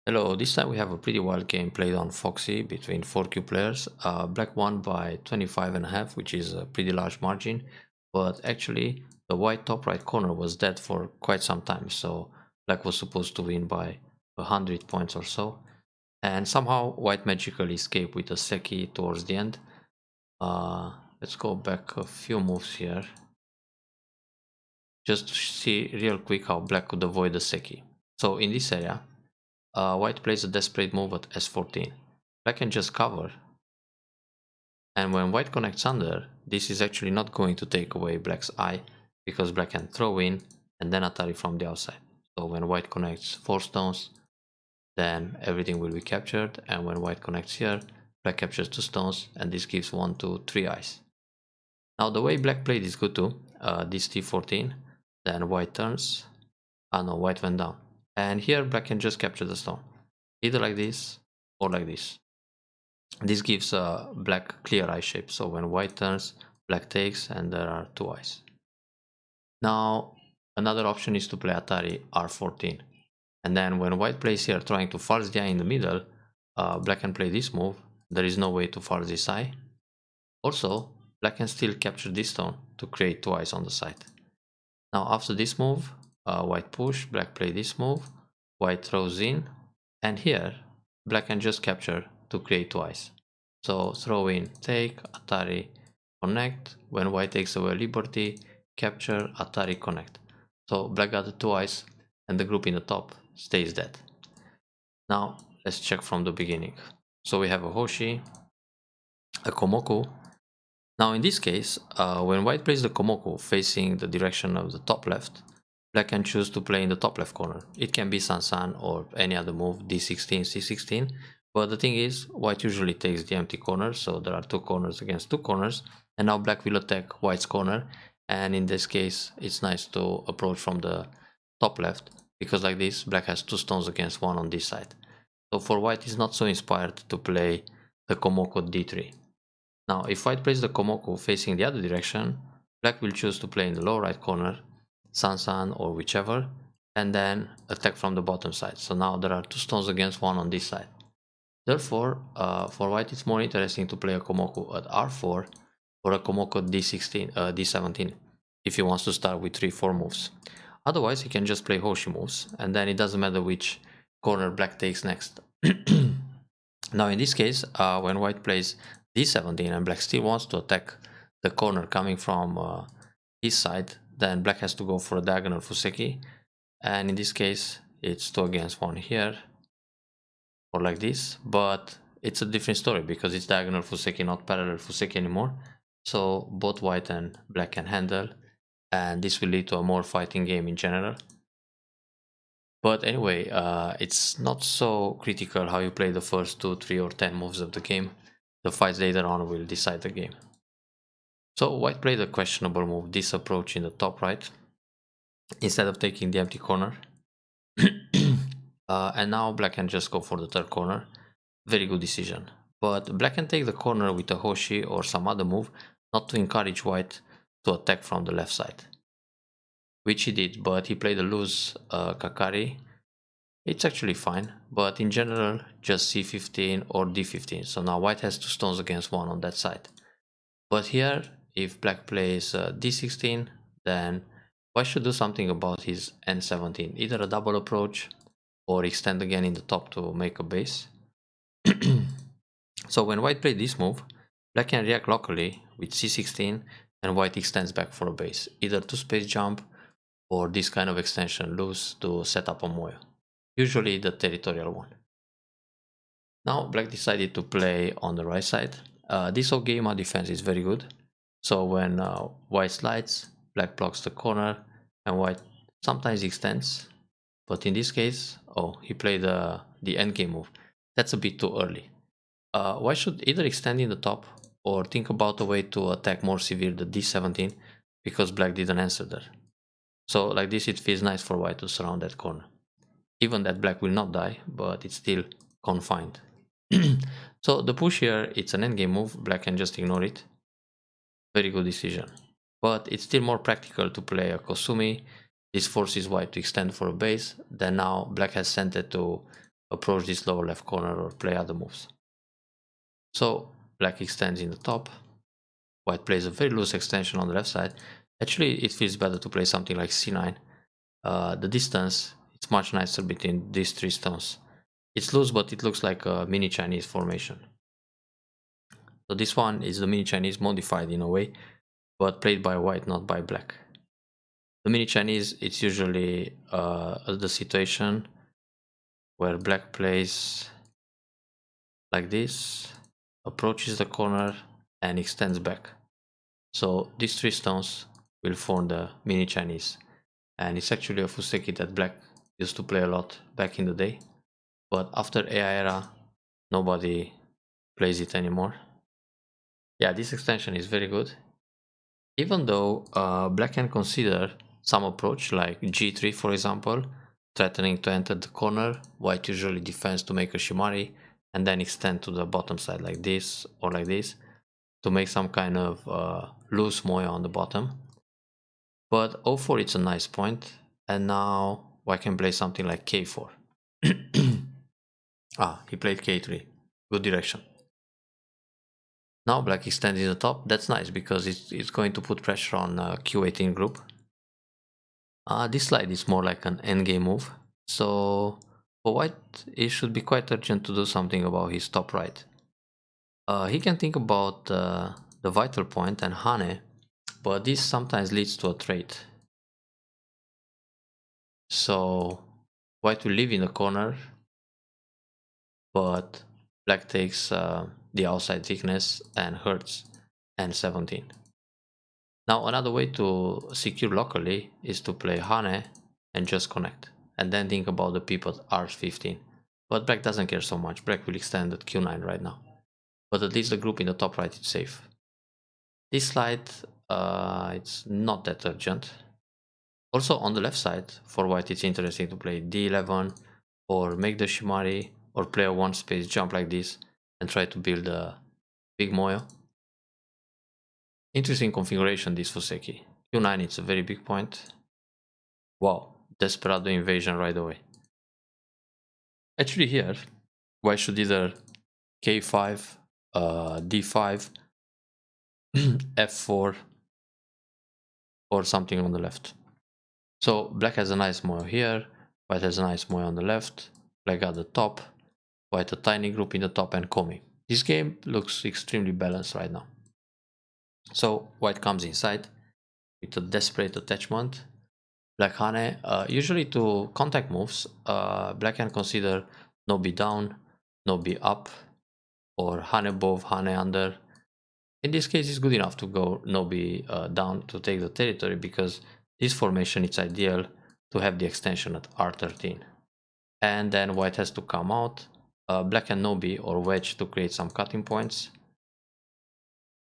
Hello, this time we have a pretty wild game played on Foxy between 4Q players. Black won by 25.5, which is a pretty large margin, but actually the white top right corner was dead for quite some time, so black was supposed to win by 100 points or so, and somehow white magically escaped with a Seki towards the end. Let's go back a few moves here, just to see real quick how black could avoid the Seki. So in this area, white plays a desperate move at s14. Black can just cover, and when white connects under, this is actually not going to take away black's eye, because black can throw in and then Atari from the outside. So when white connects 4 stones, then everything will be captured, and when white connects here, black captures 2 stones, and this gives 1, 2, 3 eyes. Now the way black played is good too. This t14, then white turns, no, white went down, and here black can just capture the stone, either like this or like this. This gives a black clear eye shape, so when white turns, black takes, and there are 2 eyes. Now another option is to play Atari r14, and then when white plays here trying to force the eye in the middle, black can play this move. There is no way to force this eye. Also, black can still capture this stone to create 2 eyes on the side. Now after this move, white push, black play this move, white throws in, and here black can just capture to create 2 eyes. So throw in, take, Atari, connect. When white takes away liberty, capture, Atari, connect. So black got the 2 eyes, and the group in the top stays dead. Now let's check from the beginning. So we have a Hoshi, a Komoku. Now in this case, when white plays the Komoku facing the direction of the top left, black can choose to play in the top left corner. It can be Sansan or any other move, d16, c16. But the thing is, white usually takes the empty corner, so there are 2 corners against 2 corners, and now black will attack white's corner, and in this case it's nice to approach from the top left, because like this black has 2 stones against 1 on this side. So for white it's not so inspired to play the Komoko d3. Now if white plays the Komoko facing the other direction, black will choose to play in the lower right corner, Sansan or whichever, and then attack from the bottom side. So now there are 2 stones against 1 on this side. Therefore, for white it's more interesting to play a Komoko at r4 or a Komoko at d17 if he wants to start with 3-4 moves. Otherwise he can just play Hoshi moves, and then it doesn't matter which corner black takes next. Now in this case, when white plays d17 and black still wants to attack the corner coming from his side, then black has to go for a diagonal Fuseki, and in this case it's 2 against 1 here, or like this, but it's a different story because it's diagonal Fuseki, not parallel Fuseki anymore. So both white and black can handle, and this will lead to a more fighting game in general. But anyway, it's not so critical how you play the first 2, 3 or 10 moves of the game. The fights later on will decide the game. So white played a questionable move, this approach in the top right, instead of taking the empty corner. And now black can just go for the third corner. Very good decision. But black can take the corner with a Hoshi or some other move, not to encourage white to attack from the left side. Which he did, but he played a loose Kakari. It's actually fine, but in general just c15 or d15. So now white has 2 stones against 1 on that side. But here, if black plays d16, then white should do something about his n17. Either a double approach or extend again in the top to make a base. So when white plays this move, black can react locally with c16, and white extends back for a base. Either to space jump or this kind of extension loose to set up a moil. Usually the territorial one. Now black decided to play on the right side. This Ogema defense is very good. So when white slides, black blocks the corner, and white sometimes extends. But in this case, oh, he played the endgame move. That's a bit too early. White should either extend in the top or think about a way to attack more severe the d17, because black didn't answer there. So like this it feels nice for white to surround that corner. Even that black will not die, but it's still confined. So the push here, it's an endgame move, black can just ignore it. Very good decision. But it's still more practical to play a Kosumi. This forces white to extend for a base. Then now black has sent it to approach this lower left corner or play other moves. So black extends in the top, white plays a very loose extension on the left side. Actually, it feels better to play something like c9. The distance, it's much nicer between these three stones. It's loose, but it looks like a mini Chinese formation. So this one is the mini Chinese modified in a way, but played by white, not by black. The mini Chinese, it's usually the situation where black plays like this, approaches the corner and extends back. So these three stones will form the mini Chinese. And it's actually a fuseki that black used to play a lot back in the day. But after AI era, nobody plays it anymore. Yeah, this extension is very good. Even though black can consider some approach like g3 for example, threatening to enter the corner, white usually defends to make a shimari and then extend to the bottom side like this or like this to make some kind of loose moya on the bottom. But o4 it's a nice point, and now white can play something like k4. He played k3, good direction. Now black extends in the top. That's nice because it's going to put pressure on q18 group. This slide is more like an endgame move. So for white, it should be quite urgent to do something about his top right. He can think about the vital point and Hane, but this sometimes leads to a trade. So white will live in the corner, but black takes the outside thickness and hurts n17. Now another way to secure locally is to play Hane and just connect, and then think about the people at r15. But black doesn't care so much. Black will extend at q9 right now, but at least the group in the top right is safe. This slide, it's not that urgent. Also on the left side, for white it's interesting to play d11 or make the shimari or play a one space jump like this and try to build a big moyo. Interesting configuration this fuseki. q9 it's a very big point. Wow, Desperado invasion right away. Actually here, white should either k5, d5, f4 or something on the left. So black has a nice moyo here, white has a nice moyo on the left, black at the top, white a tiny group in the top and Komi. This game looks extremely balanced right now. So white comes inside with a desperate attachment. Black Hane, usually to contact moves, black can consider no B down, no B up, or Hane above, Hane under. In this case, it's good enough to go no B down to take the territory because this formation is ideal to have the extension at R13. And then white has to come out, black and no B or wedge to create some cutting points,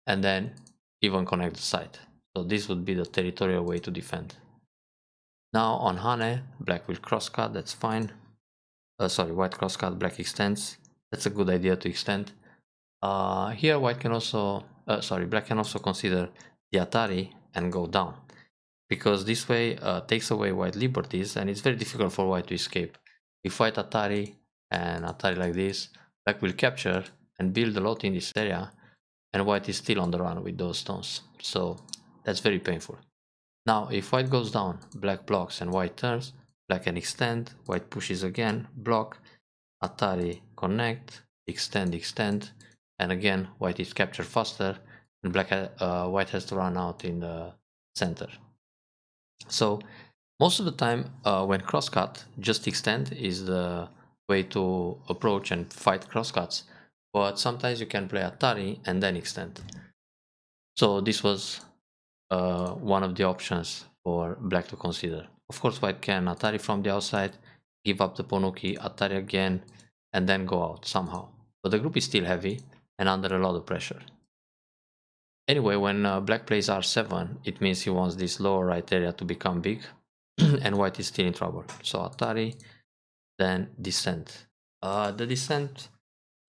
and then even connect the side. So this would be the territorial way to defend. Now on Hane, black will crosscut, that's fine. White crosscut, black extends. That's a good idea to extend. Here white can also, black can also consider the Atari and go down. Because this way takes away white liberties and it's very difficult for white to escape. If white Atari and Atari like this, black will capture and build a lot in this area and white is still on the run with those stones. So that's very painful. Now if white goes down, black blocks and white turns, black can extend, white pushes again, block, Atari connect, extend, and again white is captured faster and white has to run out in the center. So most of the time when crosscut, just extend is the way to approach and fight crosscuts, but sometimes you can play Atari and then extend. So this was one of the options for black to consider. Of course white can Atari from the outside, give up the Ponuki, Atari again, and then go out somehow. But the group is still heavy and under a lot of pressure. Anyway, when black plays r7, it means he wants this lower right area to become big, and white is still in trouble. So Atari, then descent. The descent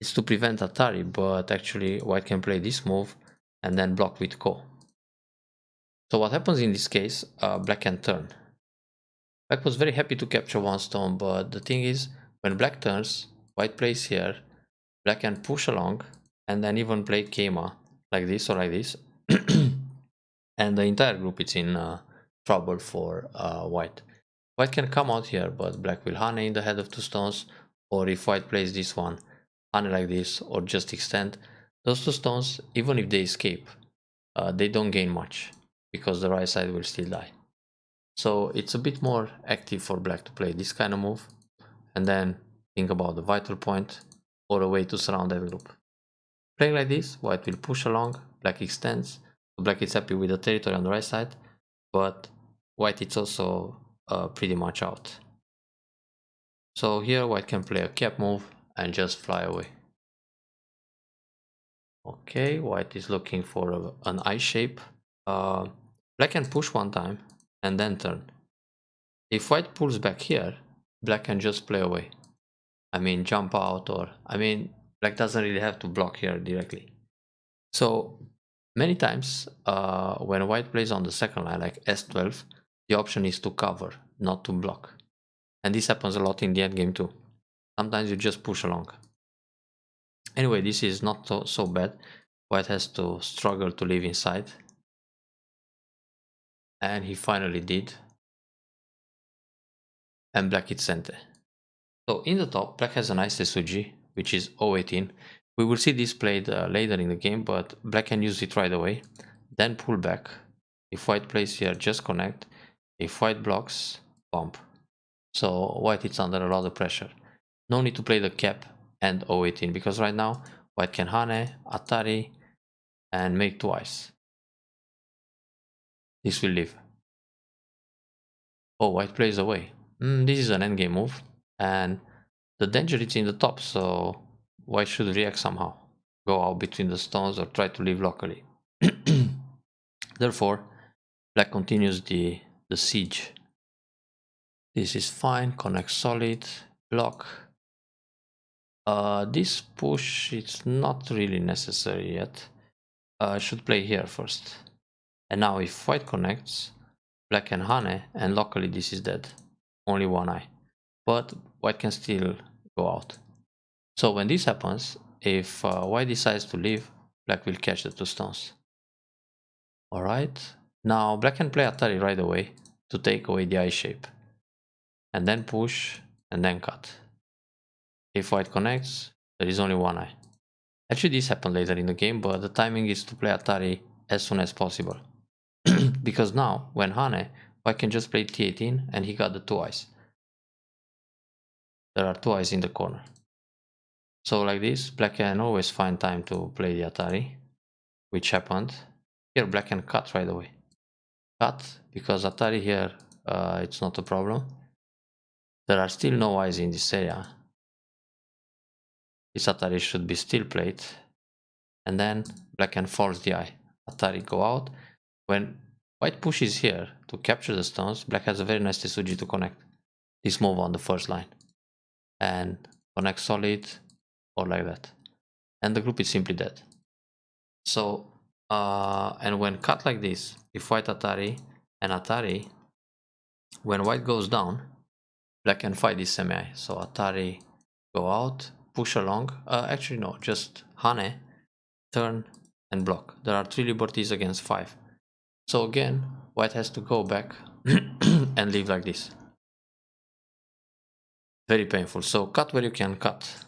is to prevent Atari, but actually white can play this move and then block with Ko. So what happens in this case, black can turn. Black was very happy to capture one stone, but the thing is, when black turns, white plays here, black can push along and then even play Keima like this or like this. And the entire group is in trouble for white. White can come out here, but black will Hane in the head of 2 stones, or if white plays this one, Hane like this, or just extend. Those 2 stones, even if they escape, they don't gain much, because the right side will still die. So it's a bit more active for black to play this kind of move, and then think about the vital point, or a way to surround that group. Playing like this, white will push along, black extends, so black is happy with the territory on the right side, but white is also pretty much out. So here white can play a cap move and just fly away. Okay, white is looking for an I shape. Black can push one time and then turn. If white pulls back here, black can just play away. I mean, jump out, or I mean, black doesn't really have to block here directly. So many times when white plays on the second line, like S12, the option is to cover, not to block. And this happens a lot in the endgame too. Sometimes you just push along. Anyway, this is not so bad. White has to struggle to live inside. And he finally did. And black hits center. So in the top, black has a nice Tesuji, which is 018. We will see this played later in the game, but black can use it right away. Then pull back. If white plays here, just connect. If white blocks, bump. So white is under a lot of pressure. No need to play the cap and 018, because right now white can Hane, Atari, and make twice. This will live. Oh, white plays away. This is an endgame move, and the danger is in the top, so white should react somehow. Go out between the stones or try to live locally. Therefore, black continues the siege. This is fine, connect solid, block. This push, it's not really necessary yet. I should play here first. And now if white connects, black can Hane, and locally this is dead. Only one eye. But white can still go out. So when this happens, if white decides to leave, black will catch the 2 stones. Alright, now black can play Atari right away to take away the eye shape. And then push, and then cut. If white connects, there is only one eye. Actually this happened later in the game, but the timing is to play Atari as soon as possible. Because now, when Hane, white can just play T18 and he got the 2 eyes. There are 2 eyes in the corner. So like this, black can always find time to play the Atari, which happened. Here black can cut right away. Cut, because Atari here, it's not a problem. There are still no eyes in this area. This Atari should be still played. And then black can force the eye. Atari go out. When white pushes here to capture the stones, black has a very nice Tesuji to connect this move on the first line. And connect solid, or like that. And the group is simply dead. So, and when cut like this, if white Atari and Atari, when white goes down, black can fight this semi-eye. So Atari go out, push along. Actually no, just Hane, turn and block. There are 3 liberties against 5. So again, white has to go back and leave like this. Very painful. So cut where you can cut.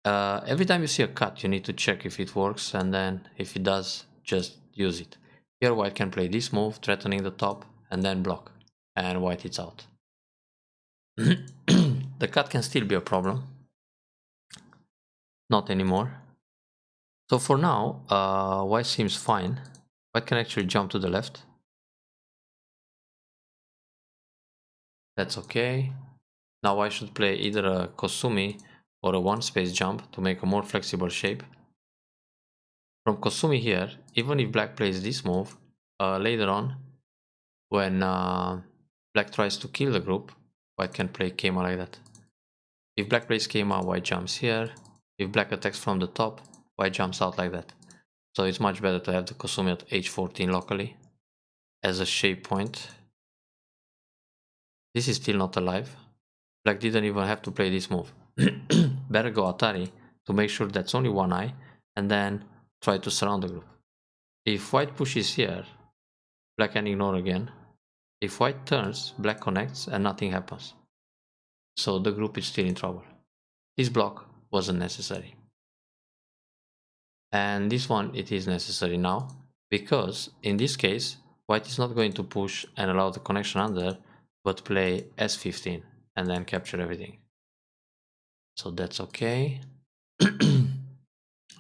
Every time you see a cut, you need to check if it works, and then if it does, just use it. Here white can play this move, threatening the top, and then block. And white is out. The cut can still be a problem. Not anymore. So for now, white seems fine. White can actually jump to the left. That's okay. Now I should play either a Kosumi or a 1-space jump to make a more flexible shape. From Kosumi here, even if black plays this move, later on, when black tries to kill the group, white can play Keima like that. If black plays Keima, white jumps here. If black attacks from the top, white jumps out like that. So it's much better to have the Kosumi at h14 locally as a shape point. This is still not alive. Black didn't even have to play this move. better go Atari to make sure that's only one eye, and then try to surround the group. If white pushes here, black can ignore again. If white turns, black connects and nothing happens. So the group is still in trouble. This block wasn't necessary. And this one, it is necessary now, because in this case, white is not going to push and allow the connection under, but play s15 and then capture everything. So that's okay.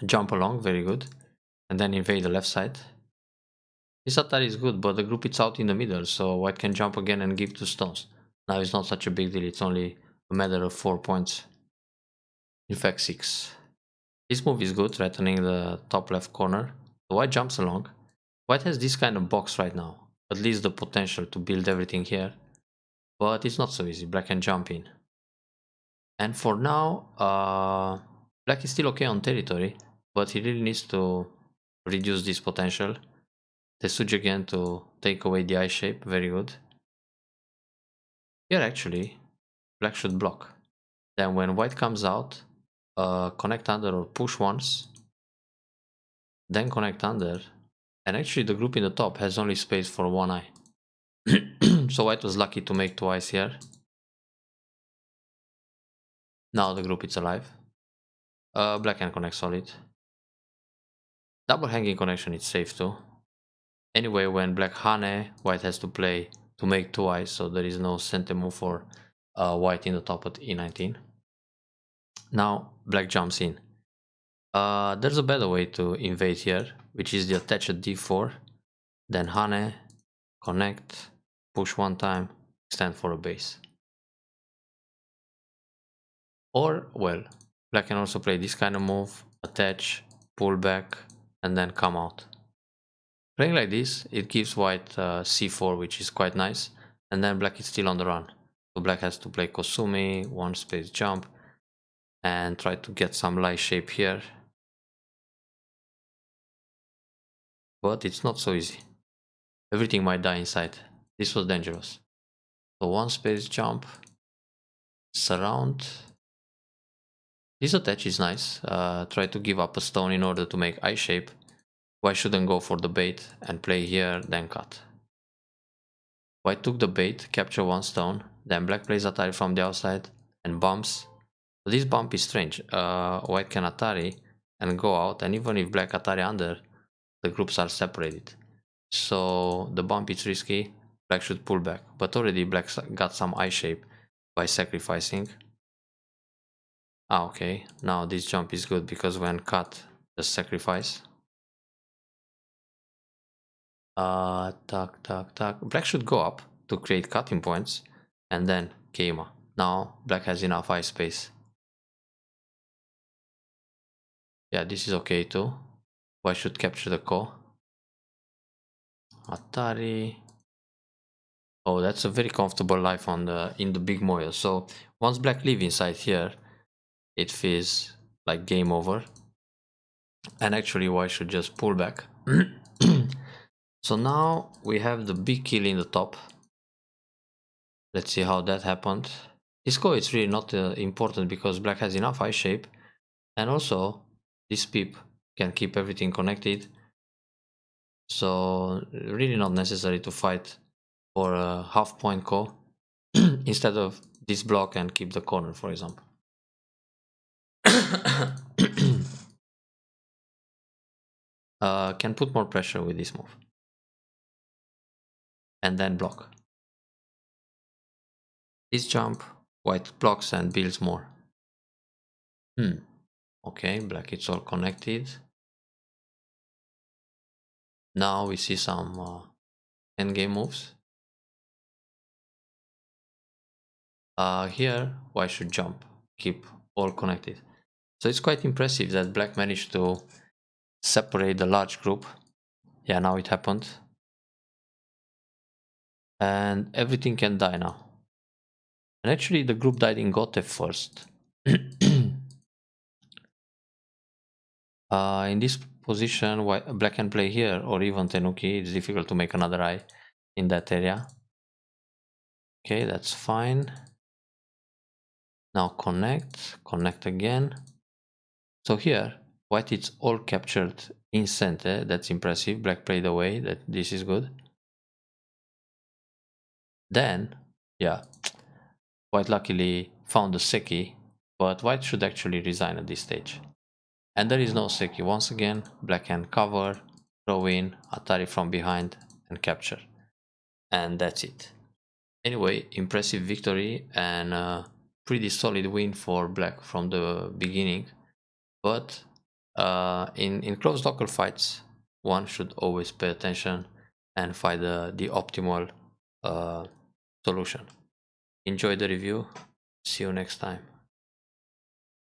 Jump along, very good. And then invade the left side. This attack is good, but the group is out in the middle, so white can jump again and give 2 stones. Now it's not such a big deal, it's only a matter of 4 points. In fact 6. This move is good, threatening the top left corner. So white jumps along. White has this kind of box right now, at least the potential to build everything here. But it's not so easy, black can jump in. And for now, black is still okay on territory, but he really needs to reduce this potential. Tesuji again to take away the eye shape, very good. Here actually, black should block. Then when white comes out, connect under or push once, then connect under, and actually the group in the top has only space for one eye. So white was lucky to make 2 eyes here. Now the group is alive. Black can connect solid. Double hanging connection is safe too. Anyway, when black Hane, white has to play to make 2 eyes, so there is no center move for white in the top at e19. Now black jumps in. There's a better way to invade here, which is the attach at d4, then Hane, connect, push one time, extend for a base. Or, well, black can also play this kind of move, attach, pull back, and then come out. Playing like this, it gives white c4, which is quite nice, and then black is still on the run. So black has to play Kosumi, one space jump, and try to get some light shape here. But it's not so easy. Everything might die inside. This was dangerous. So one space jump, surround. This attach is nice. Try to give up a stone in order to make eye shape. White shouldn't go for the bait and play here, then cut. White took the bait, capture one stone, then black plays Atari from the outside and bumps. So this bump is strange. White can Atari and go out, and even if black Atari under, the groups are separated. So the bump is risky, black should pull back, but already black got some eye shape by sacrificing. Okay, now this jump is good because when cut, the sacrifice. Black should go up to create cutting points and then Keima. Now black has enough eye space. Yeah, this is okay too. White should capture the ko. Atari. Oh, that's a very comfortable life on in the big moil. So once black leave inside here, it feels like game over. And actually white should just pull back. So now we have the big kill in the top. Let's see how that happened. This ko is really not important because black has enough eye shape, and also this peep can keep everything connected, so really not necessary to fight for a half point ko instead of this block and keep the corner, for example. Can put more pressure with this move and then block. This jump, white blocks and builds more. Okay, black it's all connected. Now we see some endgame moves. Here white should jump, keep all connected. So it's quite impressive that black managed to separate the large group. Yeah, now it happened. And everything can die now. And actually the group died in Gotev first. In this position, black can play here or even Tenuki. It's difficult to make another eye in that area. Okay, that's fine. Now connect again. So here, white is all captured in center. That's impressive. Black played away. This is good. Then, yeah, white luckily found the Seki, but white should actually resign at this stage. And there is no Seki. Once again, black can cover, throw in, Atari from behind, and capture. And that's it. Anyway, impressive victory and a pretty solid win for black from the beginning. But in close local fights, one should always pay attention and find the optimal uh, solution. Enjoy the review. See you next time.